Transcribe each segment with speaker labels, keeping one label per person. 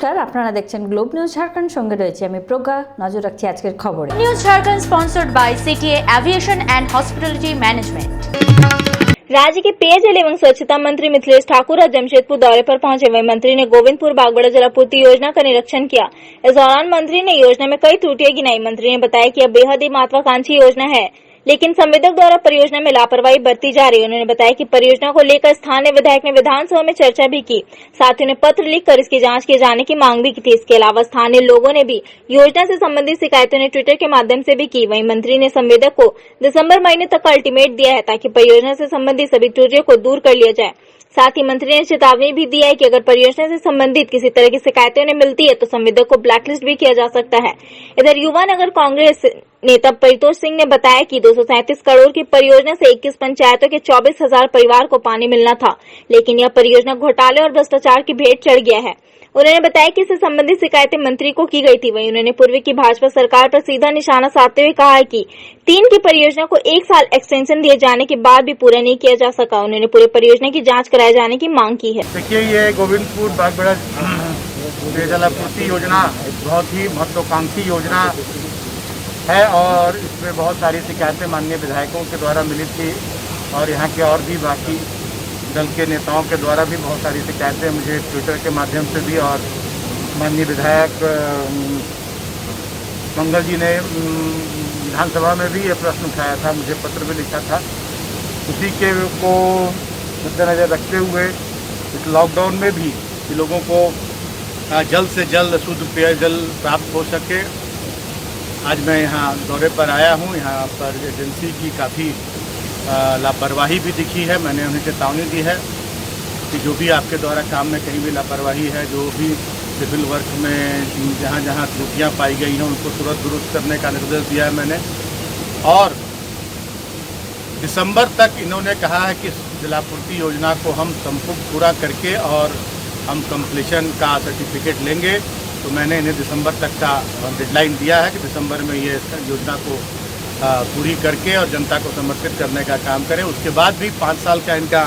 Speaker 1: नमस्कार, আপনারা দেখছেন গ্লোব নিউজ ঝাড়খণ্ড, সঙ্গে রয়েছে আমি প্রজ্ঞা। নজর রাখছি আজকের খবরে।
Speaker 2: News Jharkhand sponsored by CTA aviation and hospitality management.
Speaker 3: राज्य के पेयजल एवं स्वच्छता मंत्री मिथिलेश ठाकुर आज जमशेदपुर दौरे पर पहुंचे। वहीं मंत्री ने गोविंदपुर बागबड़ा जलापूर्ति योजना का निरीक्षण किया। इस दौरान मंत्री ने योजना में कई त्रुटियां गिनाई। मंत्री ने बताया कि यह बेहद ही महत्वाकांक्षी योजना है, लेकिन संवेदक द्वारा परियोजना में लापरवाही बरती जा रही है। उन्होंने बताया कि परियोजना को लेकर स्थानीय विधायक ने विधानसभा में चर्चा भी की, साथ ही उन्हें पत्र लिखकर इसकी जांच किए जाने की मांग भी की थी। इसके अलावा स्थानीय लोगों ने भी योजना से संबंधित शिकायतें उन्हें ट्विटर के माध्यम से भी की। वहीं मंत्री ने संवेदक को दिसंबर महीने तक का अल्टीमेट दिया है, ताकि परियोजना से संबंधित सभी त्रुटियों को दूर कर लिया जाए। साथ ही मंत्री ने चेतावनी भी दी है कि अगर परियोजना से संबंधित किसी तरह की शिकायतें उन्हें मिलती है तो संवेदक को ब्लैकलिस्ट भी किया जा सकता है। इधर युवा नगर कांग्रेस नेता परितोष सिंह ने बताया कि 237 करोड़ की परियोजना से 21 पंचायतों के 24,000 परिवार को पानी मिलना था, लेकिन यह परियोजना घोटाले और भ्रष्टाचार की भेंट चढ़ गया है। उन्होंने बताया कि इससे संबंधित शिकायतें मंत्री को की गई थी। वहीं उन्होंने पूर्व की भाजपा सरकार पर सीधा निशाना साधते हुए कहा है कि 3 की परियोजना को 1 साल एक्सटेंशन दिए जाने के बाद भी पूरा नहीं किया जा सका। उन्होंने पूरे परियोजना की जांच कराए जाने की मांग की है।
Speaker 4: देखिए, ये गोविंदपुर बागबड़ा जलापूर्ति योजना बहुत ही महत्वाकांक्षी योजना है और इसमें बहुत सारी शिकायतें माननीय विधायकों के द्वारा मिली थी और यहाँ के और भी बाकी दल के नेताओं के द्वारा भी बहुत सारी शिकायतें मुझे ट्विटर के माध्यम से भी, और माननीय विधायक मंगल जी ने विधानसभा में भी ये प्रश्न उठाया था, मुझे पत्र भी लिखा था। उसी के को मद्देनजर रखते हुए इस लॉकडाउन में भी लोगों को जल्द से जल्द शुद्ध पेयजल प्राप्त हो सके, आज मैं यहाँ दौरे पर आया हूँ। यहाँ पर एजेंसी की काफ़ी लापरवाही भी दिखी है। मैंने उन्हें चेतावनी दी है कि जो भी आपके द्वारा काम में कहीं भी लापरवाही है, जो भी सिविल वर्क में जहाँ जहाँ त्रुटियाँ पाई गई हैं, उनको तुरंत दुरुस्त करने का निर्देश दिया है मैंने। और दिसंबर तक इन्होंने कहा है कि जलापूर्ति योजना को हम संपूर्ण पूरा करके और हम कंप्लीशन का सर्टिफिकेट लेंगे। तो मैंने इन्हें दिसंबर तक का डेडलाइन दिया है कि दिसंबर में ये योजना को पूरी करके और जनता को समर्पित करने का काम करें। उसके बाद भी 5 साल का इनका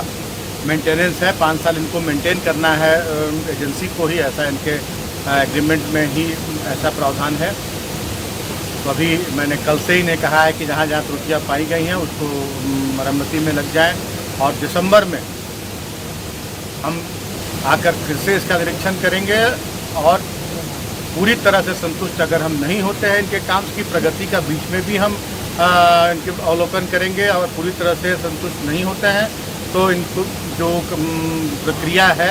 Speaker 4: मेंटेनेंस है, 5 साल इनको मेंटेन करना है एजेंसी को ही, ऐसा इनके एग्रीमेंट में ही ऐसा प्रावधान है। तो अभी मैंने कल से ही ने कहा है कि जहाँ जहाँ त्रुटियाँ पाई गई हैं उसको मरम्मती में लग जाएं और दिसंबर में हम आकर फिर से इसका निरीक्षण करेंगे और पूरी तरह से संतुष्ट अगर हम नहीं होते हैं इनके काम की प्रगति का, बीच में भी हम इनके अवलोकन करेंगे और पूरी तरह से संतुष्ट नहीं होते हैं तो इनको जो प्रक्रिया है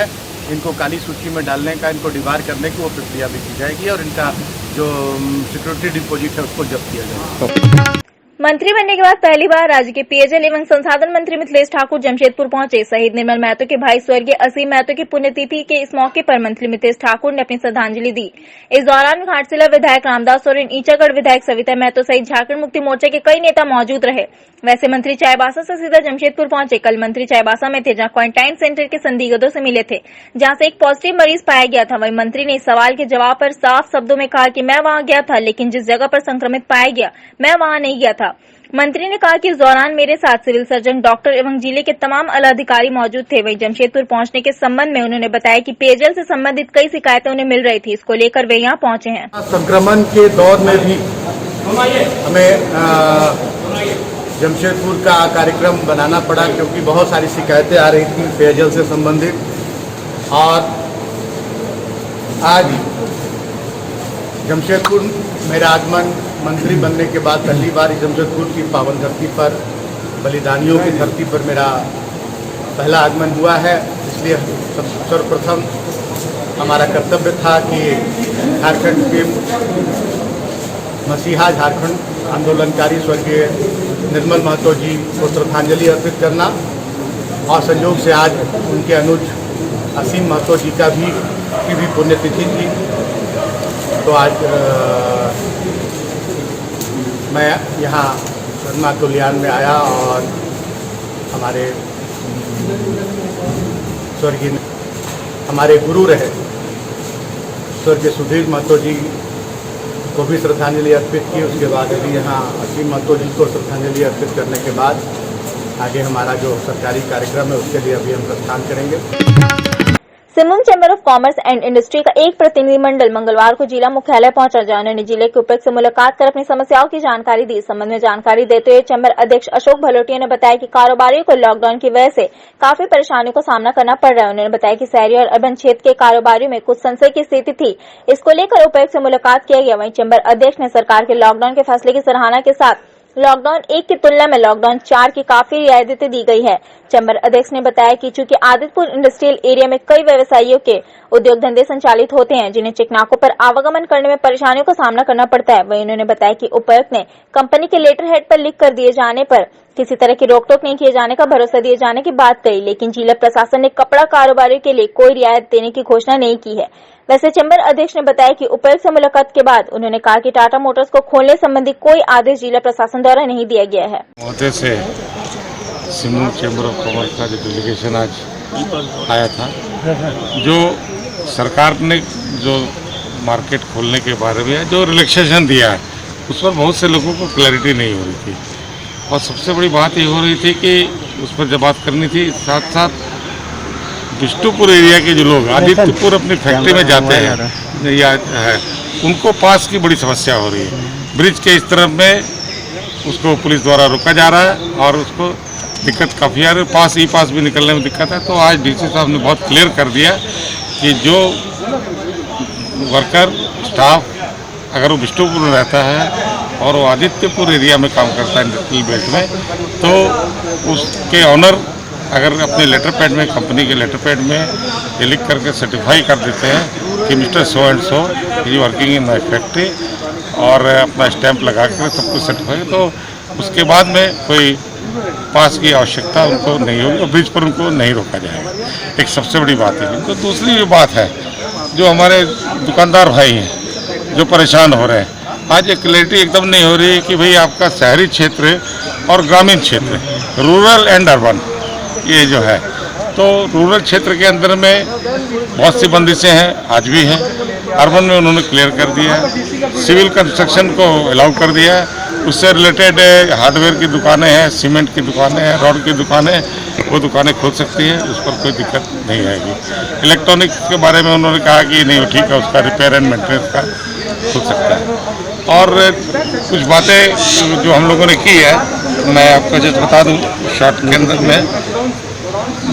Speaker 4: इनको काली सूची में डालने का, इनको डिबार करने की वो प्रक्रिया भी की जाएगी और इनका जो सिक्योरिटी डिपॉजिट है उसको जब्त किया जाएगा।
Speaker 3: मंत्री बनने के बाद पहली बार राज्य के पेयजल एवं संसाधन मंत्री मिथिलेश ठाकुर जमशेदपुर पहुंचे। शहीद निर्मल महतो के भाई स्वर्गीय असीम महतो की पुण्यतिथि के इस मौके पर मंत्री मिथिलेश ठाकुर ने अपनी श्रद्धांजलि दी। इस दौरान घाटशिला विधायक रामदास सोरेन, ईचागढ़ विधायक सविता महतो सहित झारखंड मुक्ति मोर्चा के कई नेता मौजूद रहे। वैसे मंत्री चाईबासा से सीधा जमशेदपुर पहुंचे। कल मंत्री चाईबासा में थे, जहां क्वारंटाइन सेंटर के संदिग्धों से मिले थे, जहां से एक पॉजिटिव मरीज पाया गया था। वहीं मंत्री ने इस सवाल के जवाब पर साफ शब्दों में कहा कि मैं वहां गया था, लेकिन जिस जगह पर संक्रमित पाया गया मैं वहां नहीं गया था। मंत्री ने कहा कि इस दौरान मेरे साथ सिविल सर्जन, डॉक्टर एवं जिले के तमाम आला अधिकारी मौजूद थे। वहीं जमशेदपुर पहुंचने के संबंध में उन्होंने बताया कि पेयजल से संबंधित कई शिकायतें उन्हें मिल रही थी, इसको लेकर वे यहां पहुंचे हैं।
Speaker 4: संक्रमण के दौर में भी हमें जमशेदपुर का कार्यक्रम बनाना पड़ा क्योंकि बहुत सारी शिकायतें आ रही थी पेयजल से संबंधित। और आज जमशेदपुर मेरा आगमन मंत्री बनने के बाद पहली बार जमशेदपुर की पावन धरती पर, बलिदानियों की धरती पर मेरा पहला आगमन हुआ है। इसलिए सर्वप्रथम हमारा कर्तव्य था कि झारखंड के मसीहा, झारखंड आंदोलनकारी स्वर्गीय निर्मल महतो जी को श्रद्धांजलि अर्पित करना, और संयोग से आज उनके अनुज असीम महतो जी की भी पुण्यतिथि थी। तो आज मैं यहाँ शर्मा कल्याण में आया और हमारे स्वर्गीय हमारे गुरु रहे स्वर्गीय सुधीर महतो जी को भी श्रद्धांजलि अर्पित की। उसके बाद अभी यहाँ असीम महतो जी को श्रद्धांजलि अर्पित करने के बाद आगे हमारा जो सरकारी कार्यक्रम है उसके लिए अभी हम प्रस्थान करेंगे।
Speaker 3: सिमुम chamber of commerce and industry का एक प्रतिनिधिमंडल मंगलवार को जिला मुख्यालय पहुंचा, जहां उन्होंने जिले के उपायुक्त से मुलाकात कर अपनी समस्याओं की जानकारी दी। इस संबंध में जानकारी देते हुए चैम्बर अध्यक्ष अशोक भलोटिया ने बताया कि कारोबारियों को लॉकडाउन की वजह से काफी परेशानियों का सामना करना पड़ रहा है। उन्होंने बताया कि शहरी और अर्बन क्षेत्र के कारोबारियों में कुछ संशय की स्थिति थी, इसको लेकर उपायुक्त से मुलाकात किया गया। वहीं चैम्बर अध्यक्ष ने सरकार के लॉकडाउन के फैसले की सराहना के साथ लॉकडाउन 1 की तुलना में लॉकडाउन 4 की काफी रियायतें दी गई है। चैम्बर अध्यक्ष ने बताया कि चूंकि आदितपुर इंडस्ट्रियल एरिया में कई व्यवसायियों के उद्योग धंधे संचालित होते हैं, जिन्हें चेकनाकों पर आवागमन करने में परेशानियों का सामना करना पड़ता है। वहीं उन्होंने बताया कि उपायुक्त ने कंपनी के लेटर हेड पर लिख कर दिए जाने पर किसी तरह की रोक-टोक नहीं किए जाने का भरोसा दिए जाने की बात कही, लेकिन जिला प्रशासन ने कपड़ा कारोबारियों के लिए कोई रियायत देने की घोषणा नहीं की है। वैसे चैम्बर अध्यक्ष ने बताया कि उपायुक्त से मुलाकात के बाद उन्होंने कहा कि टाटा मोटर्स को खोलने संबंधी कोई आदेश जिला प्रशासन द्वारा नहीं दिया गया है।
Speaker 5: महोदय से सिमुम चैम्बर ऑफ कॉमर्स का जो डेलीगेशन आज आया था, जो सरकार ने जो मार्केट खोलने के बारे में जो रिलैक्सेशन दिया है, उस पर बहुत से लोगों को क्लैरिटी नहीं हो रही थी। और सबसे बड़ी बात ये हो रही थी कि उस पर जब बात करनी थी, साथ साथ बिष्टुपुर एरिया के जो लोग आदित्यपुर अपनी फैक्ट्री में जाते हैं या है, उनको पास की बड़ी समस्या हो रही है। ब्रिज के इस तरफ में उसको पुलिस द्वारा रोका जा रहा है और उसको दिक्कत काफ़ी आ रही है। पास ई पास भी निकलने में दिक्कत है। तो आज डीसी साहब ने बहुत क्लियर कर दिया कि जो वर्कर स्टाफ अगर वो बिष्टुपुर में रहता है और वो आदित्यपुर एरिया में काम करता है इंडस्ट्रियल बेल्ट में, तो उसके ऑनर अगर अपने लेटर पैड में, कंपनी के लेटर पैड में ये लिख करके सर्टिफाई कर देते हैं कि mister so and so is working in my factory, और अपना स्टैंप लगा कर सब कुछ सर्टिफाई, तो उसके बाद में कोई पास की आवश्यकता उनको नहीं होगी और ब्रिज पर उनको नहीं रोका जाएगा। एक सबसे बड़ी बात है। तो दूसरी जो बात है, जो हमारे दुकानदार भाई हैं जो परेशान हो रहे हैं, आज एक क्लैरिटी एकदम नहीं हो रही है कि भाई आपका शहरी क्षेत्र और ग्रामीण क्षेत्र, रूरल एंड अर्बन, ये जो है, तो रूरल क्षेत्र के अंदर में बहुत सी बंदिशें हैं, आज भी हैं। अर्बन में उन्होंने क्लियर कर दिया है, सिविल कंस्ट्रक्शन को अलाउ कर दिया है, उससे रिलेटेड हार्डवेयर की दुकानें हैं, सीमेंट की दुकानें हैं, रॉड की दुकानें, वो दुकानें खोल सकती हैं, उस पर कोई दिक्कत नहीं आएगी। इलेक्ट्रॉनिक्स के बारे में उन्होंने कहा कि नहीं ठीक है, उसका रिपेयर एंड मेंटेनेंस का खुल सकता है। और कुछ बातें जो हम लोगों ने की है, मैं आपको जस्ट बता दूं शॉर्ट के अंदर में,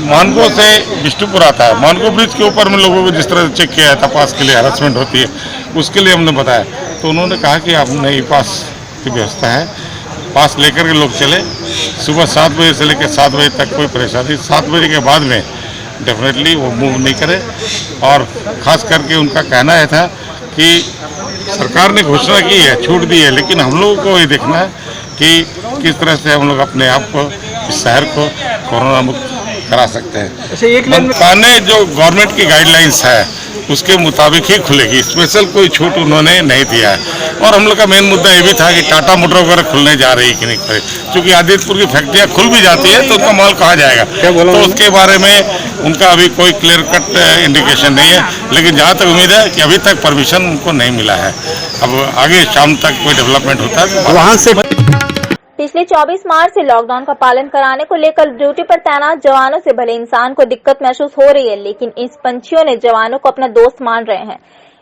Speaker 5: मानगो से बिष्टुपुर आता है, मानगो ब्रिज के ऊपर में लोगों को जिस तरह से चेक किया जाता, पास के लिए हरासमेंट होती है, उसके लिए हमने बताया। तो उन्होंने कहा कि आपने ई पास की व्यवस्था है, पास लेकर के लोग चले, सुबह 7 बजे से लेकर 7 बजे तक कोई परेशानी, 7 बजे के बाद में डेफिनेटली वो मूव नहीं करे। और ख़ास करके उनका कहना यह था कि सरकार ने घोषणा की है, छूट दी है, लेकिन हम लोगों को ये देखना है कि किस तरह से हम लोग अपने आप को, इस शहर को कोरोना मुक्त करा सकते हैं। दुकानें जो गवर्नमेंट की गाइडलाइंस है उसके मुताबिक ही खुलेगी, स्पेशल कोई छूट उन्होंने नहीं दिया है। और हम लोग का मेन मुद्दा ये भी था कि टाटा मोटर वगैरह खुलने जा रही है कि नहीं खुले, क्योंकि आदित्यपुर की फैक्ट्रियाँ खुल भी जाती है तो उनका माल कहाँ जाएगा, तो उसके बारे में उनका अभी कोई क्लियर कट इंडिकेशन नहीं है। लेकिन जहाँ तक उम्मीद है कि अभी तक परमिशन उनको नहीं मिला है, अब आगे शाम तक कोई डेवलपमेंट होता है तो वहाँ से।
Speaker 3: पिछले 24 मार्च से लॉकडाउन का पालन कराने को लेकर ड्यूटी पर तैनात जवानों से भले इंसान को दिक्कत महसूस हो रही है, लेकिन इस पंछियों ने जवानों को अपना दोस्त मान रहे हैं।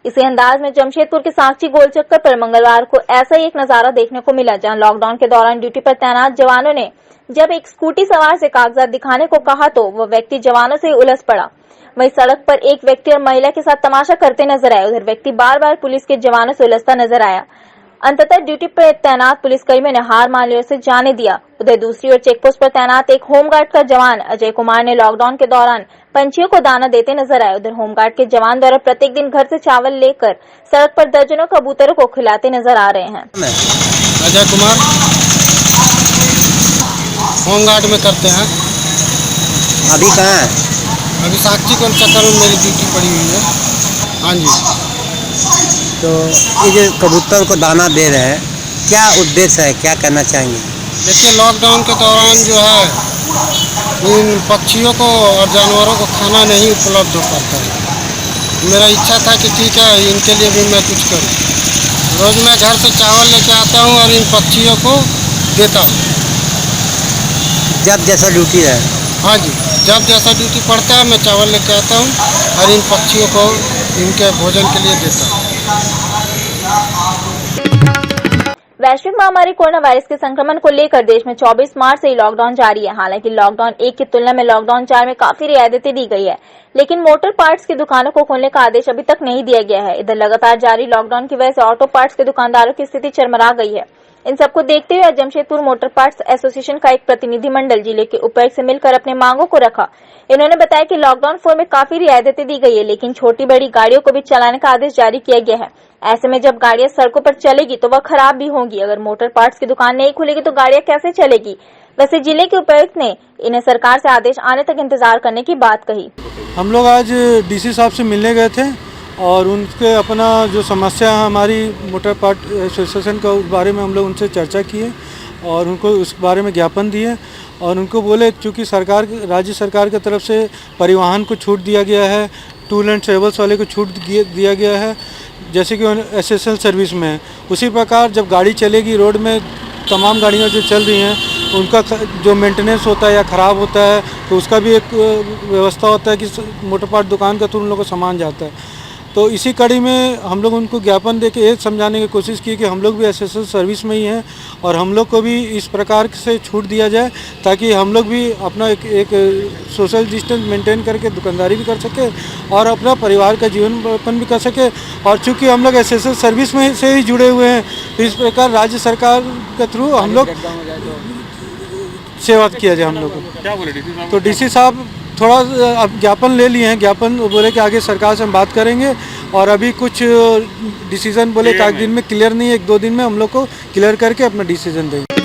Speaker 3: इसी अंदाज में जमशेदपुर के साक्षी गोल चक्कर पर मंगलवार को ऐसा ही एक नजारा देखने को मिला, जहां लॉकडाउन के दौरान ड्यूटी पर तैनात जवानों ने जब एक स्कूटी सवार से कागजात दिखाने को कहा तो वह व्यक्ति जवानों से उलझ पड़ा। वहीं सड़क पर एक व्यक्ति और महिला के साथ तमाशा करते नजर आए। उधर व्यक्ति बार बार पुलिस के जवानों से उलझता नजर आया। अंततः ड्यूटी पर तैनात पुलिसकर्मियों ने हार मान ली और उसे जाने दिया। उधर दूसरी ओर चेकपोस्ट पर तैनात एक होमगार्ड का जवान अजय कुमार ने लॉकडाउन के दौरान पंछियों को दाना देते नजर आए। उधर होमगार्ड के जवान द्वारा प्रत्येक दिन घर से चावल लेकर सड़क पर दर्जनों कबूतरों को खिलाते नजर आ रहे हैं।
Speaker 6: अजय कुमार होमगार्ड में करते हैं।
Speaker 7: अभी कहाँ है?
Speaker 6: अभी साक्षी गोल चक्कर में मेरी ड्यूटी पड़ी हुई है। हाँ जी।
Speaker 7: तो ये जो कबूतर को दाना दे रहे हैं, क्या उद्देश्य है, क्या कहना चाहेंगे?
Speaker 6: देखिए, लॉकडाउन के दौरान जो है इन पक्षियों को और जानवरों को खाना नहीं उपलब्ध हो पाता है। मेरा इच्छा था कि ठीक है, इनके लिए भी मैं कुछ करूं। रोज़ मैं घर से चावल लेके आता हूं और इन पक्षियों को देता हूं।
Speaker 7: जब जैसा ड्यूटी है।
Speaker 6: हाँ जी। जब जैसा ड्यूटी पड़ता है मैं चावल लेके आता हूँ और इन पक्षियों को इनके भोजन के लिए देता हूँ।
Speaker 3: वैश्विक महामारी कोरोना वायरस के संक्रमण को लेकर देश में 24 मार्च से ही लॉकडाउन जारी है। हालांकि लॉकडाउन 1 की तुलना में लॉकडाउन 4 में काफी रियायतें दी गई है, लेकिन मोटर पार्ट्स की दुकानों को खोलने का आदेश अभी तक नहीं दिया गया है। इधर लगातार जारी लॉकडाउन की वजह से ऑटो पार्ट्स के दुकानदारों की स्थिति चरमरा गई है। इन सबको देखते हुए जमशेदपुर मोटर पार्ट्स एसोसिएशन का एक प्रतिनिधिमंडल जिले के उपायुक्त से मिलकर अपने मांगों को रखा। इन्होंने बताया कि लॉकडाउन 4 में काफी रियायतें दी गई है, लेकिन छोटी बड़ी गाड़ियों को भी चलाने का आदेश जारी किया गया है। ऐसे में जब गाड़ियां सड़कों पर चलेगी तो वह खराब भी होंगी। अगर मोटर पार्ट्स की दुकान नहीं खुलेगी तो गाड़ियां कैसे चलेगी। वैसे जिले के उपायुक्त ने इन्हें सरकार से आदेश आने तक इंतजार करने की बात कही।
Speaker 8: हम लोग आज डीसी साहब से मिलने गए थे और उनके अपना जो समस्या है हमारी मोटर पार्ट एसोसिएशन का, उस बारे में हम लोग उनसे चर्चा किए और उनको उस बारे में ज्ञापन दिए और उनको बोले चूँकि सरकार राज्य सरकार की तरफ से परिवहन को छूट दिया गया है, टूर एंड ट्रेवल्स वाले को छूट दिया गया है जैसे कि एसएसएल सर्विस में है, उसी प्रकार जब गाड़ी चलेगी रोड में तमाम गाड़ियाँ जो चल रही हैं उनका जो मेंटेनेंस होता है या ख़राब होता है तो उसका भी एक व्यवस्था होता है कि मोटर पार्ट दुकान का तो उन लोगों को सामान जाता है। तो इसी कड़ी में हम लोग उनको ज्ञापन देके ये समझाने की कोशिश की कि हम लोग भी एसएसएल सर्विस में ही हैं और हम लोग को भी इस प्रकार से छूट दिया जाए ताकि हम लोग भी अपना एक सोशल डिस्टेंस मेंटेन करके दुकानदारी भी कर सके और अपना परिवार का जीवन यापन भी कर सके। और चूँकि हम लोग एसएसएल सर्विस में से ही जुड़े हुए हैं तो इस प्रकार राज्य सरकार के थ्रू हम लोग सेवा किया जाए हम लोग को। तो डीसी साहब थोड़ा अब ज्ञापन ले लिए हैं, ज्ञापन बोले कि आगे सरकार से हम बात करेंगे और अभी कुछ डिसीजन बोले कि 1 दिन में क्लियर नहीं है, 1-2 दिन में हम लोग को क्लियर करके अपना डिसीजन देंगे।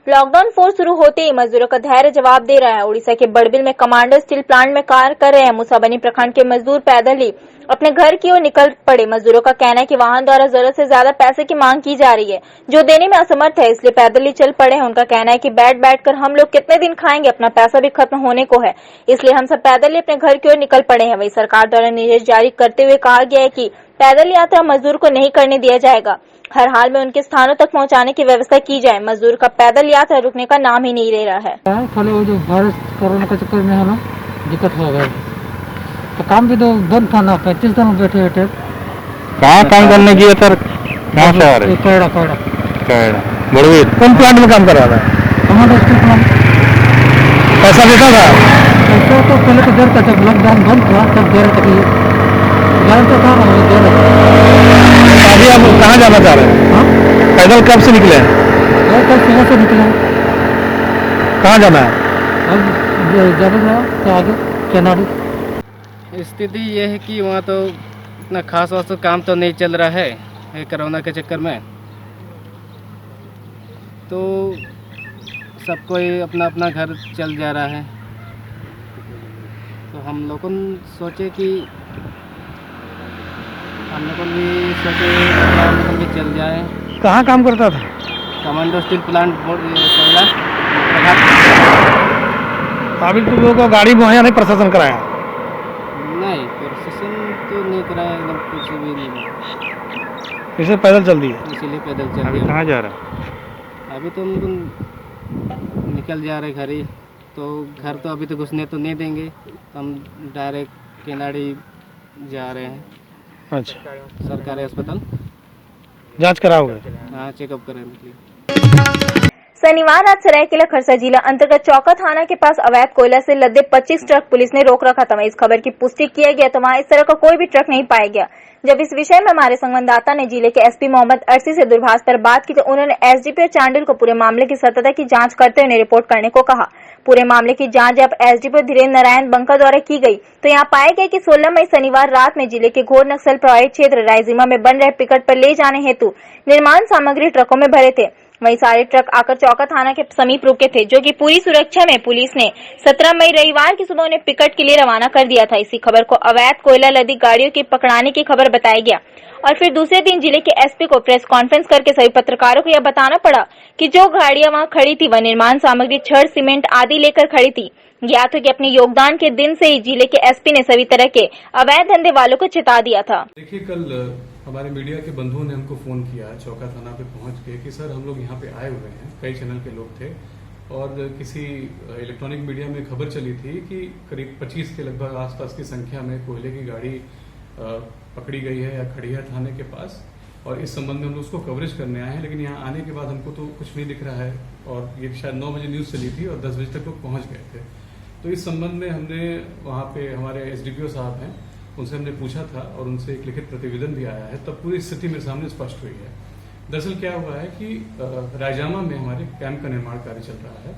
Speaker 3: लॉकडाउन 4 शुरू होते ही मजदूरों का धैर्य जवाब दे रहा है। उड़ीसा के बड़बिल में कमांडो स्टील प्लांट में कार्य कर रहे हैं मुसाबनी प्रखंड के मजदूर पैदल ही अपने घर की ओर निकल पड़े। मजदूरों का कहना है कि वाहन द्वारा जरूरत से ज्यादा पैसे की मांग की जा रही है जो देने में असमर्थ है, इसलिए पैदल ही चल पड़े हैं। उनका कहना है कि बैठ कर हम लोग कितने दिन खाएंगे, अपना पैसा भी खत्म होने को है, इसलिए हम सब पैदल ही अपने घर की ओर निकल पड़े हैं। वही सरकार द्वारा निर्देश जारी करते हुए कहा गया है कि पैदल यात्रा मजदूर को नहीं करने दिया जाएगा, हर हाल में उनके स्थानों तक पहुंचाने की व्यवस्था की जाए। मजदूर का पैदल यात्रा रुकने का नाम ही नहीं ले रहा है।
Speaker 9: खाली वो जो वायरस कोरोना के चक्कर में है ना दिक्कत हो गया, तो काम भी तो बंद था ना, 25 दिन बैठे बैठे।
Speaker 10: कहाँ काम करने की है सर? कहाँ से आ रहे?
Speaker 9: कैड़ा
Speaker 10: बड़वीर। कौन प्लांट में काम कर रहा था?
Speaker 9: Commando steel plant.
Speaker 10: पैसा देता था?
Speaker 9: पैसा तो पहले तो देर था, जब लॉकडाउन बंद था तब देर तक गारंटी था ना, वो देर
Speaker 10: अभी आप कहाँ जाना चाह रहे हैं?
Speaker 9: हाँ
Speaker 10: पैदल कब से निकले हैं?
Speaker 9: कल सुबह से निकले।
Speaker 10: कहाँ जाना है?
Speaker 9: अब जाना तो आगे चेनारी।
Speaker 11: स्थिति ये है कि वहाँ तो इतना खास वास तो काम तो नहीं चल रहा है कोरोना के चक्कर में, तो सब कोई अपना अपना घर चल जा रहा है। तो हम लोगों ने सोचे कि हम लोग भी चल जाए।
Speaker 10: कहाँ काम करता था?
Speaker 11: कमांडो स्टील प्लांट कोयला।
Speaker 10: अभी तो लोगों को गाड़ी मुहैया नहीं प्रशासन कराया?
Speaker 11: नहीं, प्रशासन तो नहीं कराया, एकदम कुछ भी नहीं।
Speaker 10: इसे पैदल चल दिए?
Speaker 11: इसीलिए पैदल चल
Speaker 10: अभी
Speaker 11: दिए।
Speaker 10: कहाँ जा रहा है?
Speaker 11: अभी तो हम निकल जा रहे घर ही, तो घर तो अभी तो घुसने तो नहीं देंगे, हम डायरेक्ट केनाड़ी जा रहे हैं।
Speaker 10: अच्छा,
Speaker 11: सरकारी अस्पताल
Speaker 10: जांच कराओगे?
Speaker 11: हाँ, चेकअप कराने के लिए।
Speaker 3: शनिवार रात सरायकेला खरसा जिला अंतर्गत चौका थाना के पास अवैध कोयला से लदे 25 ट्रक पुलिस ने रोक रखा था। इस खबर की पुष्टि किया गया तो वहां इस तरह का कोई भी ट्रक नहीं पाया गया। जब इस विषय में हमारे संवाददाता ने जिले के एसपी मोहम्मद अरसी से दूरभाष पर बात की तो उन्होंने एसडीपीओ चांडिल को पूरे मामले की सत्यता की जांच करते हुए रिपोर्ट करने को कहा। पूरे मामले की जांच जब एसडीपीओ धीरेन्द्र नारायण बंका द्वारा की गई तो यहाँ पाया गया कि 16 मई शनिवार रात में जिले के घोर नक्सल प्रभावित क्षेत्र रायजीमा में बन रहे पिकट पर ले जाने हेतु निर्माण सामग्री ट्रकों में भरे थे। वहीं सारे ट्रक आकर चौका थाना के समीप रुके थे, जो कि पूरी सुरक्षा में पुलिस ने 17 मई रविवार की सुबह उन्हें पिकट के लिए रवाना कर दिया था। इसी खबर को अवैध कोयला लदी गाड़ियों की पकड़ाने की खबर बताया गया और फिर दूसरे दिन जिले के एसपी को प्रेस कॉन्फ्रेंस करके सभी पत्रकारों को यह बताना पड़ा कि जो गाड़ियां वहां खड़ी थी वह निर्माण सामग्री, छड़, सीमेंट आदि लेकर खड़ी थी। ज्ञात हो कि अपने योगदान के दिन से ही जिले के एसपी ने सभी तरह के अवैध धंधे वालों को चेता दिया था।
Speaker 12: देखिए, कल हमारे मीडिया के बंधुओं ने हमको फोन किया चौका थाना पे पहुंच के कि सर हम लोग यहाँ पे आए हुए हैं, कई चैनल के लोग थे और किसी इलेक्ट्रॉनिक मीडिया में खबर चली थी कि करीब 25 के लगभग आसपास की संख्या में कोयले की गाड़ी पकड़ी गई है या खड़ी है थाने के पास, और इस संबंध में हम लोग उसको कवरेज करने आए हैं। लेकिन यहाँ आने के बाद हमको तो कुछ नहीं दिख रहा है, और ये शायद 9 बजे न्यूज़ चली थी और 10 बजे तक लोग पहुँच गए थे। तो इस संबंध में हमने वहाँ पे हमारे SDPO साहब हैं, उनसे हमने पूछा था और उनसे एक लिखित प्रतिवेदन भी आया है, तब पूरी स्थिति मेरे सामने स्पष्ट हुई है। दरअसल क्या हुआ है कि रायजामा में हमारे कैंप का निर्माण कार्य चल रहा है,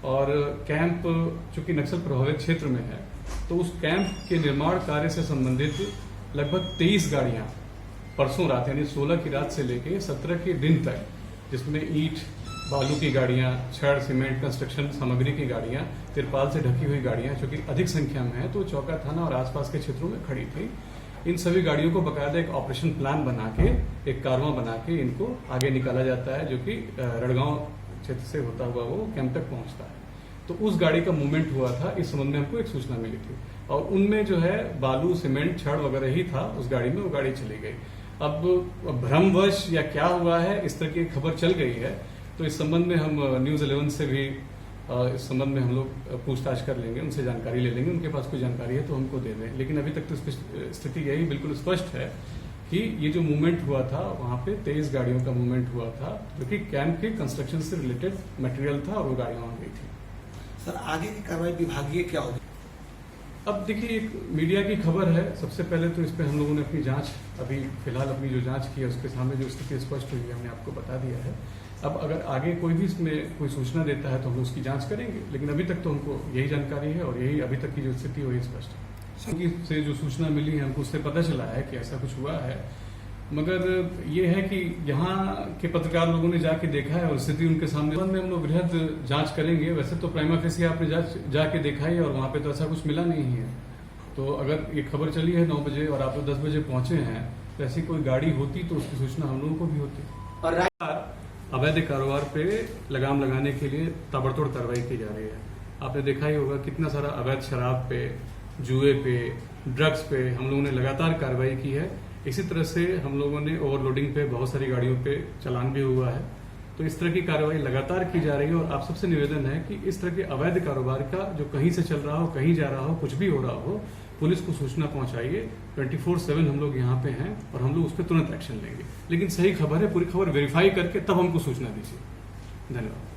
Speaker 12: और कैंप चूंकि नक्सल प्रभावित क्षेत्र में है, तो उस कैंप के निर्माण कार्य से संबंधित लगभग 23 गाड़ियां परसों रात यानी 16 की रात से लेके 17 के दिन तक, जिसमें ईंट बालू की गाड़ियां, छड़, सीमेंट, कंस्ट्रक्शन सामग्री की गाड़ियां, तिरपाल से ढकी हुई गाड़ियां, जो कि अधिक संख्या में है, तो चौका थाना और आसपास के क्षेत्रों में खड़ी थी। इन सभी गाड़ियों को बकायदा एक ऑपरेशन प्लान बना के, एक कारवां बना के इनको आगे निकाला जाता है, जो कि रड़गांव क्षेत्र से होता हुआ वो कैंप तक पहुंचता है। तो उस गाड़ी का मूवमेंट हुआ था, इस संबंध में हमको एक सूचना मिली थी, और उनमें जो है बालू, सीमेंट, छड़ वगैरह ही था उस गाड़ी में, वो गाड़ी चली गई। अब भ्रमवश या क्या हुआ है, इस तरह की खबर चल गई है, तो इस संबंध में हम न्यूज़ 11 से भी इस संबंध में हम लोग पूछताछ कर लेंगे, उनसे जानकारी ले लेंगे, उनके पास कोई जानकारी है तो हमको दे दें। लेकिन अभी तक तो स्थिति यही बिल्कुल स्पष्ट है कि ये जो मूवमेंट हुआ था वहाँ पे 23 गाड़ियों का मूवमेंट हुआ था, जो कि कैंप के कंस्ट्रक्शन से रिलेटेड मटेरियल था, और वो गाड़ियाँ वहाँ गई थी।
Speaker 13: सर, आगे की कार्रवाई विभागीय क्या होगी?
Speaker 12: अब देखिए, एक मीडिया की खबर है, सबसे पहले तो इस पर हम लोगों ने अपनी जांच, अभी फिलहाल अपनी जो जांच की है उसके सामने जो स्थिति स्पष्ट हुई है हमने आपको बता दिया है। अब अगर आगे कोई भी इसमें कोई सूचना देता है तो हम लोग उसकी जांच करेंगे, लेकिन अभी तक तो हमको यही जानकारी है और यही अभी तक की जो स्थिति वही स्पष्ट है। से जो सूचना मिली है हमको उससे पता चला है कि ऐसा कुछ हुआ है, मगर ये है कि यहाँ के पत्रकार लोगों ने जाके देखा है और स्थिति उनके सामने में हम लोग वृहद जांच करेंगे। वैसे तो प्राइमा फेसी आपने जाके देखा ही, और वहाँ पे तो ऐसा कुछ मिला नहीं है। तो अगर ये खबर चली है 9 बजे और आप लोग 10 बजे पहुंचे हैं, तो ऐसी कोई गाड़ी होती तो उसकी सूचना हम लोगों को भी होती। और अवैध कारोबार पे लगाम लगाने के लिए ताबड़तोड़ कार्रवाई की जा रही है। आपने देखा ही होगा कितना सारा अवैध शराब पे, जुए पे, ड्रग्स पे हम लोगों ने लगातार कार्रवाई की है। इसी तरह से हम लोगों ने ओवरलोडिंग पे बहुत सारी गाड़ियों पे चालान भी हुआ है। तो इस तरह की कार्रवाई लगातार की जा रही है, और आप सबसे निवेदन है कि इस तरह के अवैध कारोबार का जो कहीं से चल रहा हो, कहीं जा रहा हो, कुछ भी हो रहा हो, पुलिस को सूचना पहुंचाइए। 24/7 हम लोग यहाँ पे हैं और हम लोग उस पर तुरंत एक्शन लेंगे। लेकिन सही खबर है, पूरी खबर वेरीफाई करके तब हमको सूचना दीजिए। धन्यवाद।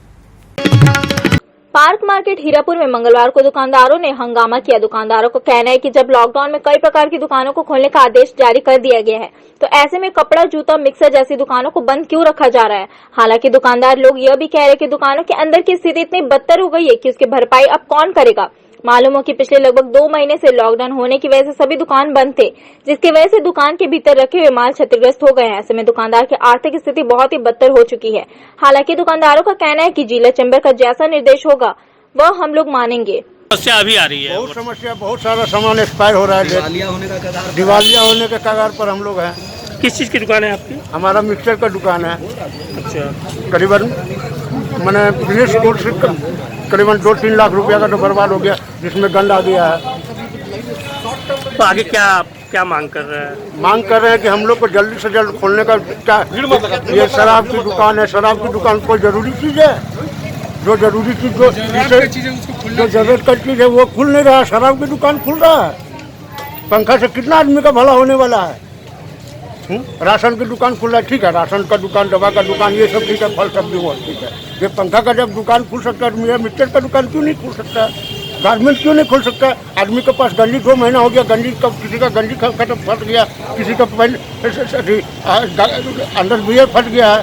Speaker 3: पार्क मार्केट हीरापुर में मंगलवार को दुकानदारों ने हंगामा किया। दुकानदारों को कहना है कि जब लॉकडाउन में कई प्रकार की दुकानों को खोलने का आदेश जारी कर दिया गया है, तो ऐसे में कपड़ा, जूता, मिक्सर जैसी दुकानों को बंद क्यों रखा जा रहा है। हालांकि दुकानदार लोग यह भी कह रहे हैं कि दुकानों के अंदर की स्थिति इतनी बदतर हो गई है कि उसकी भरपाई अब कौन करेगा। मालूम हो कि पिछले लगभग 2 महीने से लॉकडाउन होने की वजह से सभी दुकान बंद थे, जिसकी वजह से दुकान के भीतर रखे हुए माल क्षतिग्रस्त हो गए हैं। ऐसे में दुकानदार की आर्थिक स्थिति बहुत ही बदतर हो चुकी है। हालांकि दुकानदारों का कहना है कि जिला चैम्बर का जैसा निर्देश होगा वह हम लोग मानेंगे।
Speaker 14: समस्या अभी आ रही है,
Speaker 6: बहुत समस्या, बहुत सारा सामान एक्सपायर हो रहा है। दिवालिया होने के कगार पर हम लोग हैं।
Speaker 14: किस चीज़ की दुकान है आपकी?
Speaker 6: हमारा मिक्सचर का दुकान है।
Speaker 14: अच्छा।
Speaker 6: करीबन मैंने बिजनेस कोर्स से करीबन 2-3 लाख रुपया का तो बर्बाद हो गया, जिसमें गंद आ गया है।
Speaker 14: तो आगे क्या मांग कर रहे हैं?
Speaker 6: मांग कर रहे हैं कि हम लोग को जल्दी से जल्द खोलने का। क्या ये शराब की दुकान है, शराब की दुकान कोई जरूरी चीज़ है? जो जरूरी चीज़ जो जरूरत का चीज़ है वो खुल नहीं रहा। शराब की दुकान खुल रहा है, पंखा से कितना आदमी का भला होने वाला है। राशन की दुकान खुल रहा है, ठीक है, राशन का दुकान, दवा का दुकान, ये सब ठीक है, फल सब्जी वो ठीक है। ये पंखा का जब दुकान खुल सकता है, मिक्सचर का दुकान क्यों नहीं खुल सकता है? गारमेंट क्यों नहीं खुल सकता है? आदमी के पास गंजी 2 महीना हो गया, गंजी का किसी का गंजी खत्म फट गया, किसी का अंदर भी फट गया है,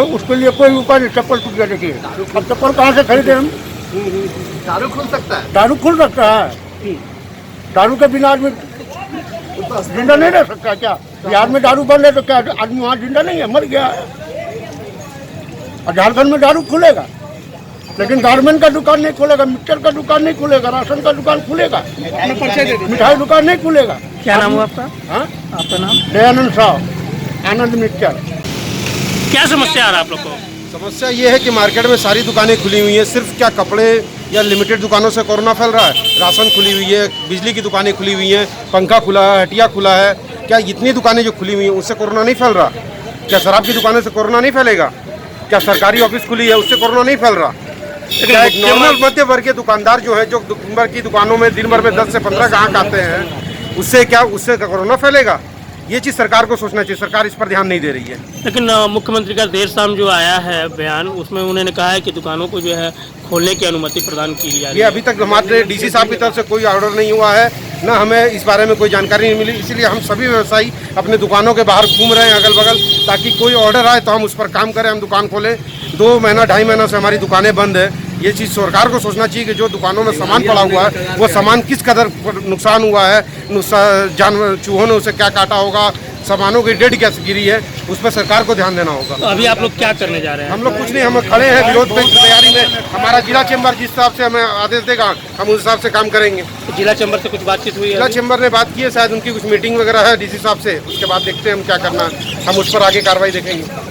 Speaker 6: उसके लिए कोई उपाय नहीं। चप्पल टूट गया, देखिए अब चप्पल कहाँ से खरीदे हम?
Speaker 13: दारू खुल सकता है?
Speaker 6: दारू खुल सकता है। दारू के बिना आदमी जिंदा नहीं रह सकता क्या? बिहार में दारू बंद है तो क्या आदमी वहाँ जिंदा नहीं है, मर गया है। और झारखंड में दारू खुलेगा, लेकिन गारमेंट का दुकान नहीं खुलेगा, मिक्सचर का दुकान नहीं खुलेगा, राशन का दुकान खुलेगा, मिठाई दुकान नहीं खुलेगा।
Speaker 14: क्या नाम हुआ आपका?
Speaker 6: हाँ,
Speaker 14: आपका नाम?
Speaker 6: दयानंद साहब, आनंद मिक्सचर।
Speaker 14: क्या समस्या आ रहा है आप लोग को?
Speaker 15: समस्या ये है कि मार्केट में सारी दुकानें खुली हुई हैं। सिर्फ क्या कपड़े या लिमिटेड दुकानों से कोरोना फैल रहा है? राशन खुली हुई है, बिजली की दुकानें खुली हुई हैं, पंखा खुला है, हटिया खुला है। क्या इतनी दुकानें जो खुली हुई हैं उससे कोरोना नहीं फैल रहा? क्या शराब की दुकानों से कोरोना नहीं फैलेगा? क्या सरकारी ऑफिस खुली है उससे कोरोना नहीं फैल रहा? क्या एक नॉर्मल मध्य वर्गीय दुकानदार जो है, जो दिन भर की दुकानों में दिन भर में 10 से 15 ग्राहक आते हैं, उससे कोरोना फैलेगा? ये चीज़ सरकार को सोचना चाहिए। सरकार इस पर ध्यान नहीं दे रही है।
Speaker 14: लेकिन मुख्यमंत्री का देर शाम जो आया है बयान, उसमें उन्होंने कहा है कि दुकानों को जो है खोलने की अनुमति प्रदान की जा रही है।
Speaker 15: ये अभी तक हमारे डीसी साहब की तरफ से कोई ऑर्डर नहीं हुआ है, ना हमें इस बारे में कोई जानकारी नहीं मिली। इसीलिए हम सभी व्यवसायी अपने दुकानों के बाहर घूम रहे हैं अगल बगल, ताकि कोई ऑर्डर आए तो हम उस पर काम करें, हम दुकान खोलें। 2 महीना 2.5 महीना से हमारी दुकानें बंद है। ये चीज़ सरकार को सोचना चाहिए कि जो दुकानों में सामान पड़ा हुआ है, वो सामान किस कदर नुकसान हुआ है, जानवर चूहों ने उसे क्या काटा होगा, सामानों की डेट कैसे गिरी है, उस पर सरकार को ध्यान देना होगा।
Speaker 14: तो अभी आप लोग क्या करने जा रहे हैं?
Speaker 15: हम लोग कुछ नहीं, हम खड़े हैं विरोध की तैयारी में। हमारा जिला चैम्बर जिस हिसाब से हमें आदेश देगा हम उस हिसाब से काम करेंगे।
Speaker 14: तो जिला चैम्बर से कुछ बातचीत हुई है?
Speaker 15: जिला चैम्बर ने बात की है, शायद उनकी कुछ मीटिंग वगैरह है डीसी साहब से, उसके बाद देखते हैं हम क्या करना है, हम उस पर आगे कार्रवाई देखेंगे।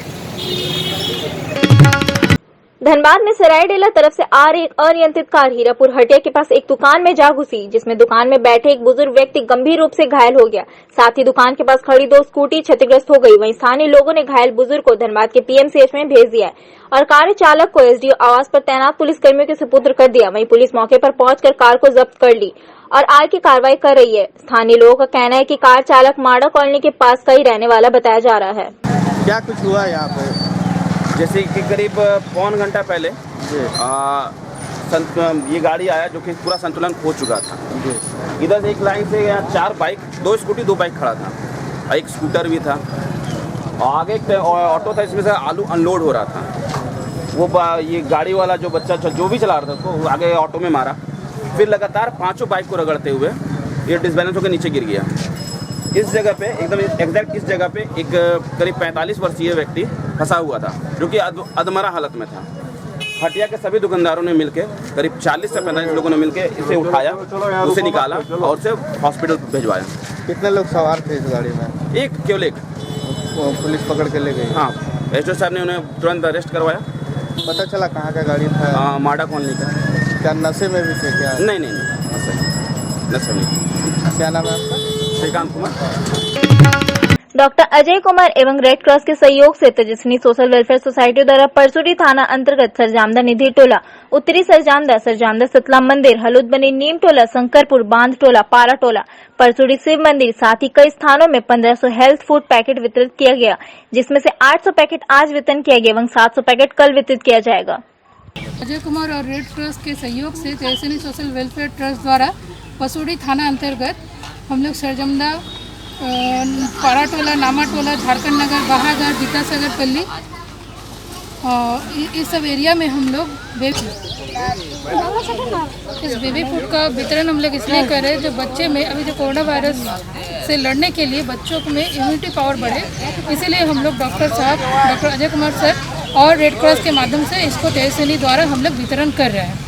Speaker 3: धनबाद में सरायडेला तरफ से आ रही एक अनियंत्रित कार हीरापुर हटिया के पास एक दुकान में जा घुसी, जिसमें दुकान में बैठे एक बुजुर्ग व्यक्ति गंभीर रूप से घायल हो गया। साथ ही दुकान के पास खड़ी 2 स्कूटी क्षतिग्रस्त हो गई। वहीं स्थानीय लोगों ने घायल बुजुर्ग को धनबाद के पीएमसीएच में भेज दिया और कार चालक को एसडीओ आवास पर तैनात पुलिसकर्मियों के सुपुर्द कर दिया। वहीं पुलिस मौके पर पहुंचकर कार को जब्त कर ली और आगे कार्रवाई कर रही है। स्थानीय लोगों का कहना है कि कार चालक माडा कॉलोनी के पास का ही रहने वाला बताया जा रहा है।
Speaker 16: क्या कुछ हुआ यहाँ पे? जैसे कि करीब 1.25 घंटा पहले ये गाड़ी आया जो कि पूरा संतुलन खो चुका था। इधर एक लाइन से यहाँ 4 बाइक, 2 स्कूटी 2 बाइक खड़ा था, एक स्कूटर भी था और आगे एक ऑटो था, इसमें से आलू अनलोड हो रहा था। वो ये गाड़ी वाला जो बच्चा जो भी चला रहा था उसको आगे ऑटो में मारा, फिर लगातार 5 बाइक को रगड़ते हुए ये डिसबैलेंस होकर नीचे गिर गया। इस जगह पे एकदम एग्जैक्ट इस जगह पे एक करीब 45 वर्षीय व्यक्ति फंसा हुआ था, जो कि अधमरा हालत में था। हटिया के सभी दुकानदारों ने मिलकर करीब 40 से 45 लोगों ने मिलकर इसे उठाया, उसे निकाला और उसे हॉस्पिटल भिजवाया।
Speaker 17: कितने लोग सवार थे इस गाड़ी में?
Speaker 16: केवल एक।
Speaker 17: पुलिस पकड़ के ले गई?
Speaker 16: हाँ, एसडीओ साहब ने उन्हें तुरंत अरेस्ट करवाया।
Speaker 17: पता चला कहाँ का गाड़ी था?
Speaker 16: माडा कॉलोनी का।
Speaker 17: क्या नशे में भी थे क्या?
Speaker 16: नहीं, नशे में।
Speaker 17: क्या नाम है आपका?
Speaker 16: श्रीकांत कुमार।
Speaker 3: डॉक्टर अजय कुमार एवं रेड क्रॉस के सहयोग से तेजस्विनी सोशल वेलफेयर सोसाइटी द्वारा परसुडी थाना अंतर्गत सरजामदा निधि टोला, उत्तरी सरजामदा सतला मंदिर, हलुदबनी नीम टोला, शंकरपुर बांध टोला, पारा टोला, परसुडी शिव मंदिर, साथ ही कई स्थानों में 1500 हेल्थ फूड पैकेट वितरित किया गया, जिसमें से 800 पैकेट आज वितरण किया गया एवं 700 पैकेट कल वितरित किया जाएगा।
Speaker 18: अजय कुमार और रेड क्रॉस के सहयोग से तेजस्विनी सोशल वेलफेयर ट्रस्ट द्वारा परसुडी थाना अंतर्गत हम लोग सरजामदा, पारा टोला, नामा टोला, झारखंड नगर, बहागर, विद्यासागर पल्ली, इस सब एरिया में हम लोग इस बेबी फूड का वितरण हम लोग इसलिए कर रहे हैं, जो बच्चे में अभी जो कोरोना वायरस से लड़ने के लिए बच्चों में इम्यूनिटी पावर बढ़े, इसीलिए हम लोग डॉक्टर अजय कुमार सर और रेड क्रॉस के माध्यम से इसको तेजस्विनी द्वारा हम लोग वितरण कर रहे हैं।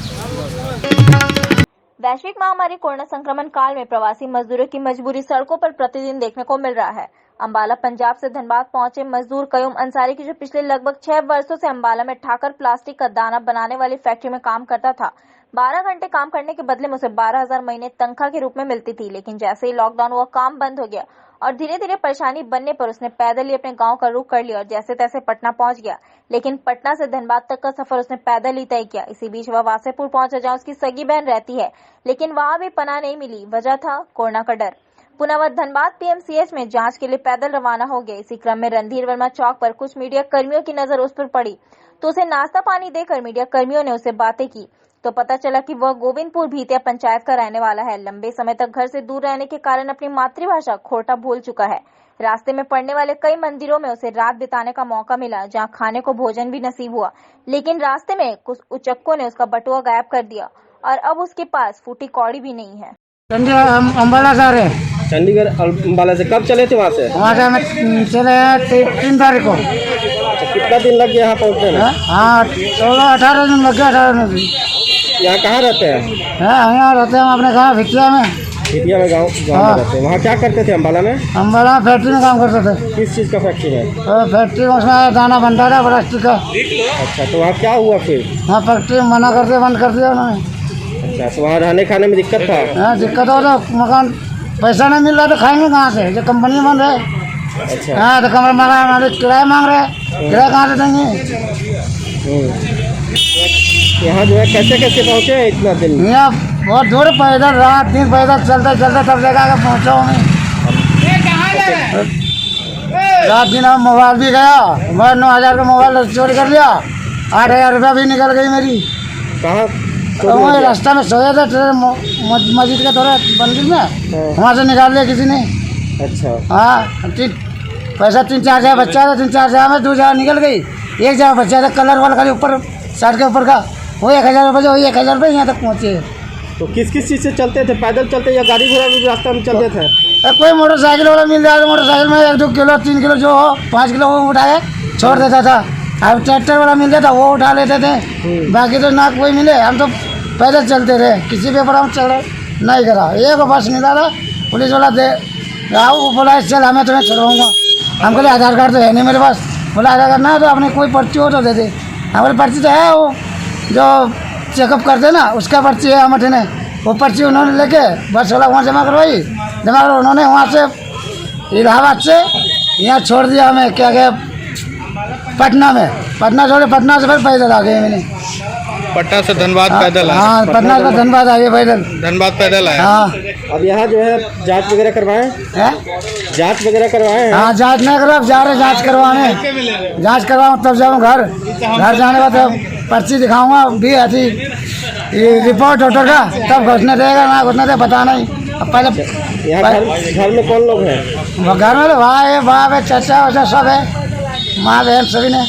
Speaker 3: वैश्विक महामारी कोरोना संक्रमण काल में प्रवासी मजदूरों की मजबूरी सड़कों पर प्रतिदिन देखने को मिल रहा है। अंबाला पंजाब से धनबाद पहुंचे मजदूर कयूम अंसारी की, जो पिछले लगभग 6 वर्षों से अंबाला में ठाकर प्लास्टिक का दाना बनाने वाली फैक्ट्री में काम करता था। 12 घंटे काम करने के बदले में उसे 12,000 महीने तनख्वाह के रूप में मिलती थी, लेकिन जैसे ही लॉकडाउन हुआ काम बंद हो गया और धीरे धीरे परेशानी बनने पर उसने पैदल ही अपने गांव का रुख कर लिया और जैसे तैसे पटना पहुंच गया। लेकिन पटना से धनबाद तक का सफर उसने पैदल ही तय किया। इसी बीच वह वासेपुर पहुंचा, जहां उसकी सगी बहन रहती है, लेकिन वहां भी पनाह नहीं मिली। वजह था कोरोना का डर। पुनः वह धनबाद पीएमसीएच में जांच के लिए पैदल रवाना हो गए। इसी क्रम में रणधीर वर्मा चौक पर कुछ मीडिया कर्मियों की नजर उस पर पड़ी, तो उसे नाश्ता पानी देकर मीडिया कर्मियों ने उससे बातें की, तो पता चला कि वह गोविंदपुर भीतिया पंचायत का रहने वाला है। लंबे समय तक घर से दूर रहने के कारण अपनी मातृभाषा खोटा भूल चुका है। रास्ते में पड़ने वाले कई मंदिरों में उसे रात बिताने का मौका मिला, जहां खाने को भोजन भी नसीब हुआ, लेकिन रास्ते में कुछ उचक्कों ने उसका बटुआ गायब कर दिया और अब उसके पास फूटी कौड़ी भी नहीं है।
Speaker 9: चंडीगढ़ अम्बाला जा रहे हैं।
Speaker 16: चंडीगढ़ अम्बाला से कब चले थे वहाँ से?
Speaker 9: वहाँ से हम चले 3 तारीख को।
Speaker 16: अच्छा, कितना दिन लग गया यहाँ पहुँचने में?
Speaker 9: हाँ, 16-18 दिन लग गया। 18 दिन।
Speaker 16: यहाँ कहाँ रहते हैं?
Speaker 9: यहाँ रहते हैं अपने गाँव भितिया में।
Speaker 16: भितिया में गाँव में रहते हैं। वहाँ क्या करते थे अम्बाला में?
Speaker 9: अम्बाला फैक्ट्री में काम करते थे।
Speaker 16: किस चीज़ का फैक्ट्री में?
Speaker 9: फैक्ट्री में उसमें दाना बनता था प्लास्टिक का।
Speaker 16: अच्छा, तो वहाँ क्या हुआ फिर?
Speaker 9: हाँ, फैक्ट्री मना कर दिया, बंद कर दिया उन्होंने।
Speaker 16: अच्छा, तो वहाँ रहने खाने में दिक्कत था?
Speaker 9: हाँ, दिक्कत हो रहा। मकान पैसा नहीं मिल रहा तो खाएंगे कहाँ से, जो कंपनी बंद है।
Speaker 19: अच्छा।
Speaker 6: हाँ तो कमरा मांगा हमारे किराया मांग रहे हैं, किराया कहाँ से देंगे?
Speaker 19: यहाँ जो है कैसे कैसे पहुँचे इतना दिन?
Speaker 6: यहाँ बहुत दूर पैदल, रात दिन पैदल चलते चलते तब जगह पहुँचा हूँ मैं। रात दिन हम मोबाइल भी गया, मोबाइल 9,000 का मोबाइल चोरी कर लिया, 8,000 रुपया भी निकल गई मेरी।
Speaker 19: कहाँ?
Speaker 6: तो वही रास्ता में सोया था मस्जिद के थोड़ा मंदिर में, वहाँ से निकाल लिया किसी ने।
Speaker 19: अच्छा।
Speaker 6: हाँ पैसा 3-4 हज़ार बच्चा था, 3-4 हज़ार में 2 जगह निकल गई, 1 जगह बच्चा था कलर वाला खाली ऊपर साइड के ऊपर का, वो 1,000 रुपये, वही 1,000 रुपये यहाँ तक पहुँचे।
Speaker 19: तो किस किस चीज़ से चलते थे? पैदल चलते या गाड़ी घोड़ा भी रास्ता में चलते थे?
Speaker 6: कोई मोटरसाइकिल वाला मिल जाए तो मोटरसाइकिल में 1-2 किलो 3 किलो जो हो 5 किलो वो उठाए छोड़ देता था। अब ट्रैक्टर वाला मिल जाता वो उठा लेते थे, बाकी तो ना कोई मिले, हम तो पैदल चलते रहे, किसी पे पर हम चढ़ नहीं करा। एक बस मिला था, पुलिस वाला दे आओ, वो बोला चल हमें तुम्हें चढ़ाऊँगा। हम बोले आधार कार्ड तो है नहीं मेरे पास, बोला आधार कार्ड ना तो अपने कोई पर्ची हो तो दे दे। हमारी पर्ची तो है, वो जो चेकअप करते ना उसका पर्ची है हमारे ने, वो पर्ची उन्होंने लेके बस वाला वहाँ जमा करवाई, जमा करो उन्होंने वहाँ से इलाहाबाद से यहाँ छोड़ दिया हमें, क्या गया पटना में, पटना छोड़े, पटना से फिर पैदल आ गए मैंने।
Speaker 19: पटना से धनबाद पैदल आए?
Speaker 6: हाँ पटना से धनबाद आ गए पैदल।
Speaker 19: धनबाद पैदल आए?
Speaker 6: हाँ।
Speaker 19: अब यहाँ जो है जांच वगैरह करवाएं? जांच वगैरह करवाएं?
Speaker 6: हाँ जांच नहीं करो, अब जा रहे जांच करवाने, जांच करवाऊँ तब जाऊँ घर जाने के बाद पर्ची दिखाऊँगा भी अथी रिपोर्ट वोटर का, तब घुसने देगा ना घुसने दे पता नहीं। अब पहले
Speaker 19: यहाँ घर में कौन लोग हैं?
Speaker 6: घर में तो भाई है, बाप है, चाचा वचा सब है, माँ बहन सभी ने।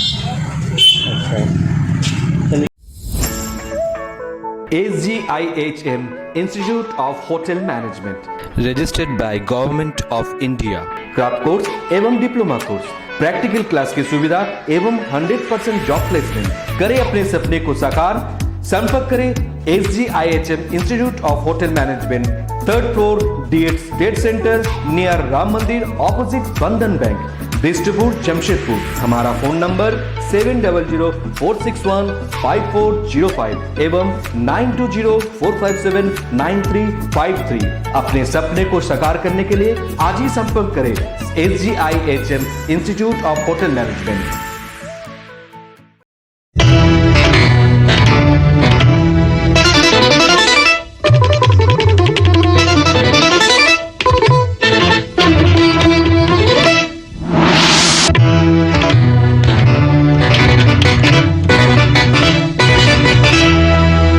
Speaker 20: SGIHM Institute of Hotel Management, registered by Government of India। Crash course एवं डिप्लोमा कोर्स, प्रैक्टिकल क्लास की सुविधा एवं 100% जॉब प्लेसमेंट। करें अपने सपने को साकार, संपर्क करें SGIHM Institute of Hotel Management, 3rd floor DH Trade Center near Ram मंदिर ऑपोजिट बंधन बैंक, बिष्टपुर जमशेदपुर। हमारा फोन नंबर 7004615405 एवं 9204579353। अपने सपने को साकार करने के लिए आज ही संपर्क करें SGIHM institute of hotel management.